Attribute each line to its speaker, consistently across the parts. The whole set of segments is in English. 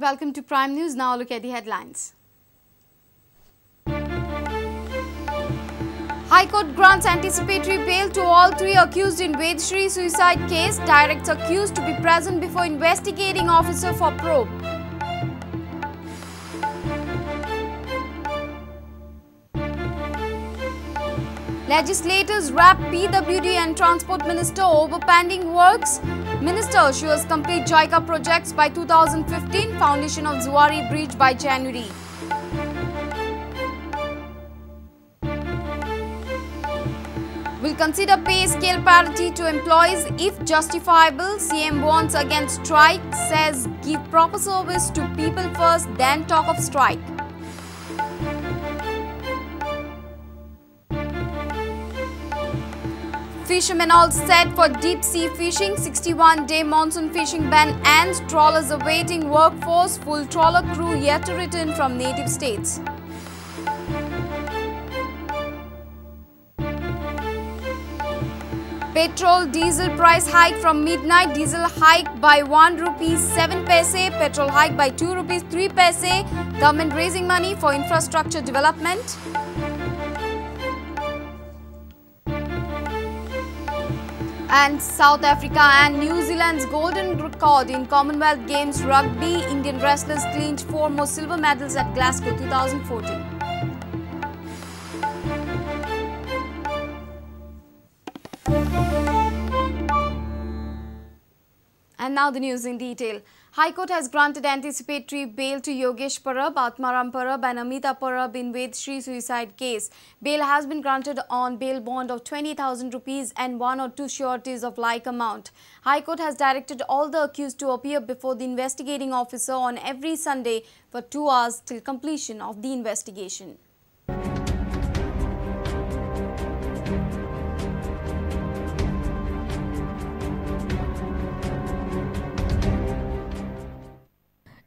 Speaker 1: welcome to Prime News. Now look at the headlines. High Court grants anticipatory bail to all three accused in Vedashri suicide case. Directs accused to be present before investigating officer for probe. Legislators wrap PWD and Transport Minister over pending works. Minister assures complete JICA projects by 2015. Foundation of Zuari Bridge by January. Will consider pay scale parity to employees if justifiable. CM warns against strike, says give proper service to people first, then talk of strike. Fishermen all set for deep sea fishing. 61-day monsoon fishing ban ends. Trawlers awaiting workforce. Full trawler crew yet to return from native states. Petrol diesel price hike from midnight. Diesel hike by 1 rupee 7 paise. Petrol hike by 2 rupees 3 paise. Government raising money for infrastructure development. And South Africa and New Zealand's golden record in Commonwealth Games rugby. Indian wrestlers clinched 4 more silver medals at Glasgow 2014. And now the news in detail. High Court has granted anticipatory bail to Yogesh Parab, Atmaram Parab and Amita Parab in Vedashri suicide case. Bail has been granted on bail bond of 20,000 rupees and 1 or 2 sureties of like amount. High Court has directed all the accused to appear before the investigating officer on every Sunday for 2 hours till completion of the investigation.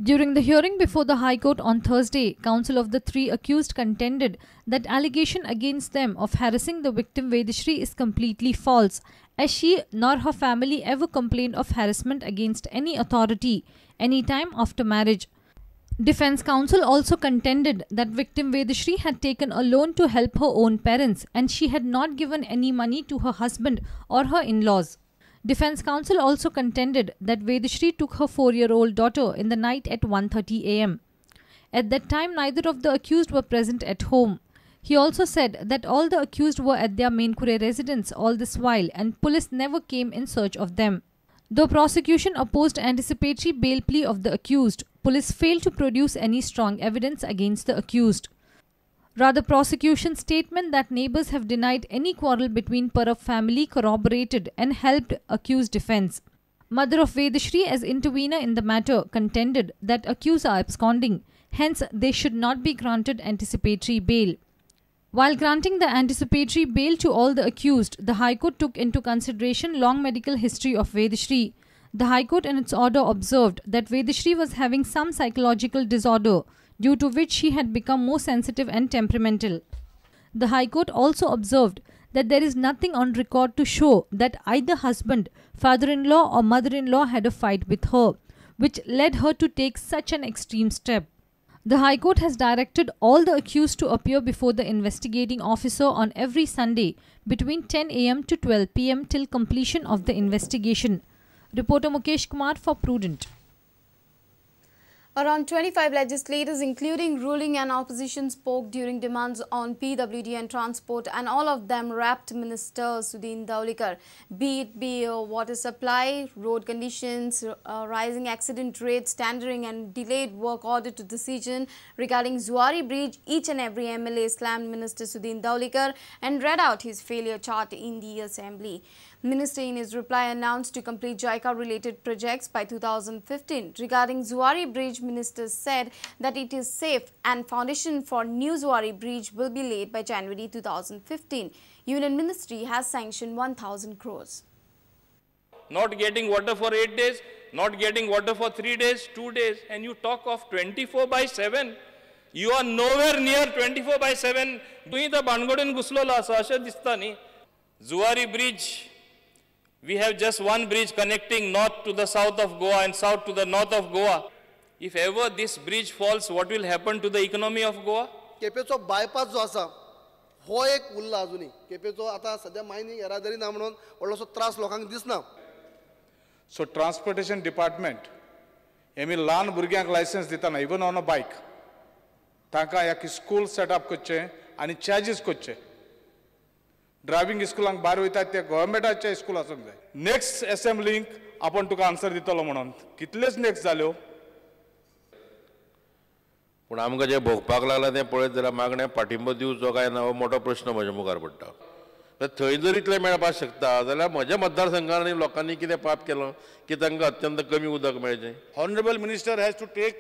Speaker 2: During the hearing before the High Court on Thursday, counsel of the 3 accused contended that allegation against them of harassing the victim Vedashri is completely false, as she nor her family ever complained of harassment against any authority any time after marriage. Defence counsel also contended that victim Vedashri had taken a loan to help her own parents and she had not given any money to her husband or her in-laws. Defence counsel also contended that Vedashri took her 4-year-old daughter in the night at 1:30 am. At that time, neither of the accused were present at home. He also said that all the accused were at their Mainkure residence all this while and police never came in search of them. Though prosecution opposed anticipatory bail plea of the accused, police failed to produce any strong evidence against the accused. Rather, prosecution's statement that neighbours have denied any quarrel between Parab family corroborated and helped accused defence. Mother of Vedashri, as intervener in the matter, contended that accused are absconding, hence they should not be granted anticipatory bail. While granting the anticipatory bail to all the accused, the High Court took into consideration long medical history of Vedashri. The High Court in its order observed that Vedashri was having some psychological disorder, due to which she had become more sensitive and temperamental. The High Court also observed that there is nothing on record to show that either husband, father-in-law or mother-in-law had a fight with her, which led her to take such an extreme step. The High Court has directed all the accused to appear before the investigating officer on every Sunday between 10 am to 12 pm till completion of the investigation. Reporter Mukesh Kumar for Prudent.
Speaker 1: Around 25 legislators, including ruling and opposition, spoke during demands on PWD and transport, and all of them wrapped Minister Sudhin Daulikar, be it water supply, road conditions, rising accident rates, tendering and delayed work order to decision regarding Zuari Bridge. Each and every MLA slammed Minister Sudhin Daulikar and read out his failure chart in the Assembly. Minister in his reply announced to complete JICA-related projects by 2015. Regarding Zuari Bridge, Minister said that it is safe and foundation for new Zuari Bridge will be laid by January 2015. Union Ministry has sanctioned 1,000 crores.
Speaker 3: Not getting water for 8 days, not getting water for 3 days, 2 days, and you talk of 24/7. You are nowhere near 24/7. Doing the Bangodin Guslola, Sasha Distani. Zuari Bridge. We have just one bridge connecting north to the south of Goa and south to the north of Goa. If ever this bridge falls, what will happen to the economy of Goa?
Speaker 4: केपेचो bypass जो आसा हो एक उरला अजुनी. केपेचो आता सध्या mining येरादारी ना म्हणून व्हडलोसो त्रास लोकांक दिसना.
Speaker 5: So transportation department, आमी ल्हान भुरग्यांक लायसन्स दिताना इवन ऑन अ बायक तांकां एक स्कूल सेटअप करचें आनी चार्जीस करचे. ड्रायव्हिंग स्कुलांक भायर वयतात ते गव्हर्मेंटाचे स्कूल आसूंक जाय. नेक्स्ट असेंब्लीक आपण तुका आन्सर दितलो म्हणून कितलेच नेक्स्ट जाल्यो.
Speaker 6: पूण आमकां जें भोगपाक लागलां तें पळयत जाल्यार मागण्या पाठिंबो दिवचो काय ना हो मोठो प्रश्न म्हज्या मुखार पडटा. थंय जर इतलें मेळपाक शकता जाल्यार म्हज्या मतदारसंघांनी लोकांनी कितें पाप केलो की तांकां अत्यंत कमी उदक मेळचें.
Speaker 5: Honorable Minister has to take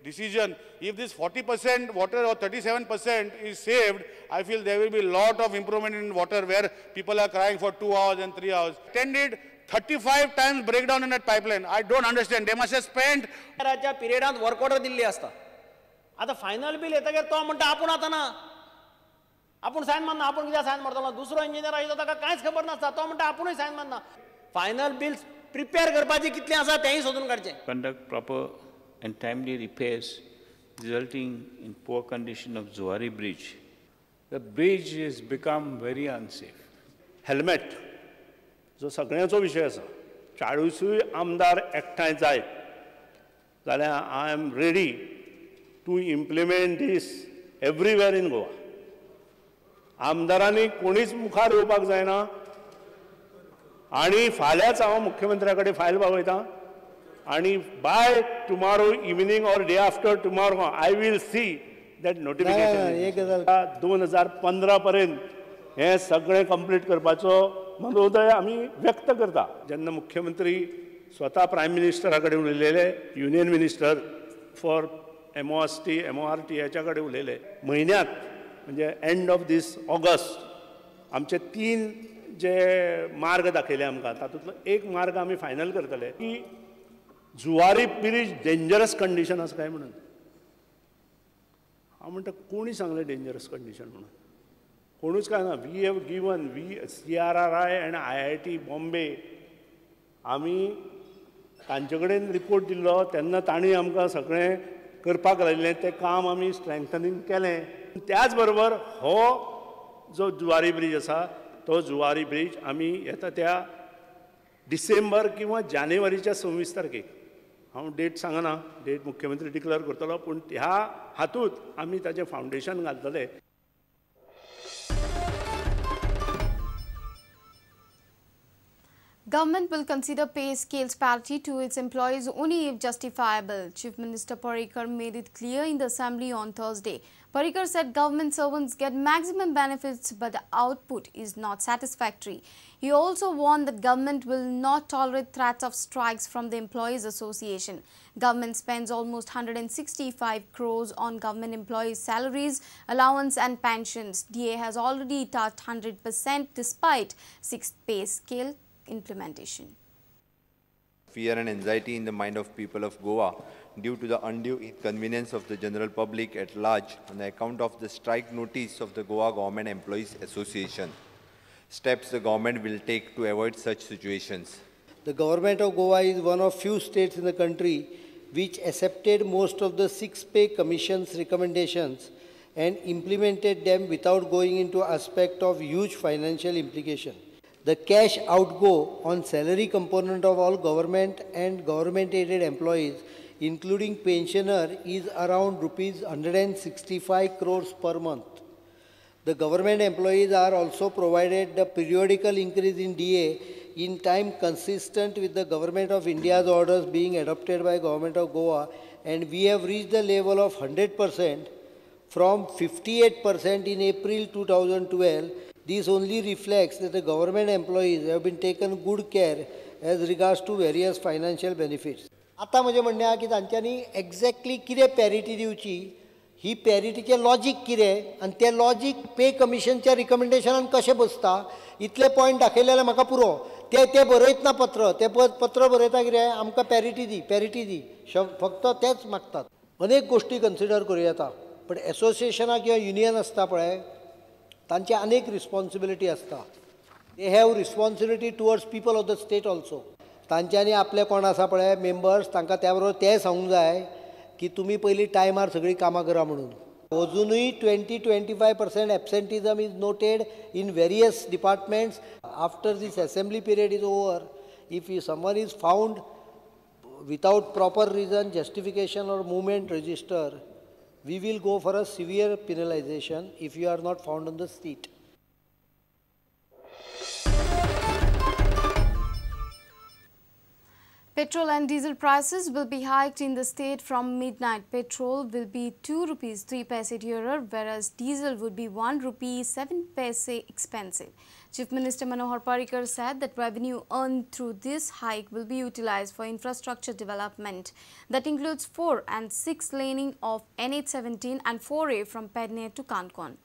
Speaker 5: decision. If this 40% water or 37% is saved, I feel there will be a lot of improvement in water where people are crying for 2 hours and 3 hours. Attended 35 times breakdown in that pipeline. I don't understand. They must have spent.
Speaker 7: राज्या पिरियडांत work order Delhi आसता. आता final बील येतकीर तो म्हणटा आपूण आतां ना, आपूण सायन मारना, आपूण कित्याक सायन मारतलो. दुसरो इंजिनियर आयलो ताका कांयच खबर नासता, तो म्हणटा आपुणूय सायन मारना. फायनल बील प्रिपेअर करपाचें कितलें आसा तेंय सोदून काडचें.
Speaker 8: Conduct proper and timely repairs resulting in poor condition of Zuari Bridge.
Speaker 9: The bridge has become very unsafe. Helmet जो सगळ्यांचो विशय आसा, 40 आमदार एकठांय जायत जाल्यार I am ready to implement this everywhere in Goa. आमदारांनी कोणीच मुखार येवपाक जायना आनी फाल्यांच हांव मुख्यमंत्र्या कडेन फायल पावयतां आनी बाय टुमॉरो इवनिंग और day after tomorrow I will see that notification 2015 पर्यंत हें सगळें कंप्लीट करपाचो मनोदय आमी व्यक्त करता. जेन्ना मुख्यमंत्री स्वता प्रायम मिनिस्टरा कडेन उलयलेले, युनियन मिनिस्टर फॉर MORT हाच्या कडेन उलयले म्हयन्यांत म्हणजे एंड ऑफ दीस ऑगस्ट आमचे 3 जे मार्ग दाखयले आमकां तातूंतलो एक मार्ग आमी फायनल करतले की जुवारी ब्रिज डेंजरस कंडिशन आसा काय म्हणून. हांव म्हणटा कोणी सांगलें डेंजरस कंडिशन म्हणून. कोणूच काय ना. We have given CRRI and IIT Bombay आमी तांचे कडेन रिपोर्ट दिल्लो तेन्ना तांणी आमकां सगळें करपाक लायिल्लें तें काम आमी स्ट्रेंथनींग केलें. त्याच बरोबर हो जो जुवारी ब्रिज आसा तो जुवारी ब्रिज आमी येता त्या डिसेंबर किंवा जानेवारीच्या 26 तारखेक, हांव डेट सांगना, डेट मुख्यमंत्री डिक्लेअर करतलो, पूण ह्या हातूंत आमी ताचें फावंडेशन घालतले.
Speaker 1: Government will consider pay scales parity to its employees only if justifiable. Chief Minister Parrikar made it clear in the Assembly on Thursday. Parrikar said government servants get maximum benefits but the output is not satisfactory. He also warned that government will not tolerate threats of strikes from the Employees Association. Government spends almost 165 crores on government employees' salaries, allowance and pensions. DA has already touched 100% despite 6th pay scale implementation.
Speaker 10: Fear and anxiety in the mind of people of Goa due to the undue inconvenience of the general public at large on the account of the strike notice of the Goa Government Employees Association. Steps the government will take to avoid such situations.
Speaker 4: The government of Goa is one of few states in the country which accepted most of the 6 pay commission's recommendations and implemented them without going into aspect of huge financial implication. The cash outgo on salary component of all government and government-aided employees, including pensioner, is around rupees 165 crores per month. The government employees are also provided the periodical increase in DA in time consistent with the Government of India's orders being adopted by Government of Goa, and we have reached the level of 100% from 58% in April 2012. This only reflects that the government employees have been taken good care as regards to various financial benefits. आता म्हणजे म्हणणें आहा की तांच्यांनी exactly कितें parity दिवची, ही पॅरिटीचें logic कितें आनी तें लॉजीक पे कमिशनच्या रिकमेंडेशनान कशें बसता इतले पॉयंट दाखयले जाल्यार म्हाका पुरो. ते बरयत ना पत्र, ते पत्र बरयता कितें आमकां पॅरिटी दी फक्त तेच मागतात. अनेक गोष्टी कन्सिडर करूं येता, पण एसोसिएशनां किंवा युनियन आसता पळय तांची अनेक रिस्पॉन्सिबिलिटी आसता. They have responsibility towards people of the state also. तांच्यांनी आपले कोण आसा पळय मेंबर्स तांकां त्या बरोबर तें सांगूंक जाय की तुम्ही पहिली टायमार सगळी कामां करा म्हणून. अजूनही 20-25% absenteeism is noted in various departments. After this assembly period is over, if someone is found without proper reason, justification or movement register, we will go for a severe penalization if you are not found on the street.
Speaker 1: Petrol and diesel prices will be hiked in the state from midnight. Petrol will be 2 rupees 3 paise dearer, whereas diesel would be 1 rupee 7 paise expensive. Chief Minister Manohar Parrikar said that revenue earned through this hike will be utilized for infrastructure development. That includes 4 and 6 laning of NH17 and 4A from Pedner to Kankon.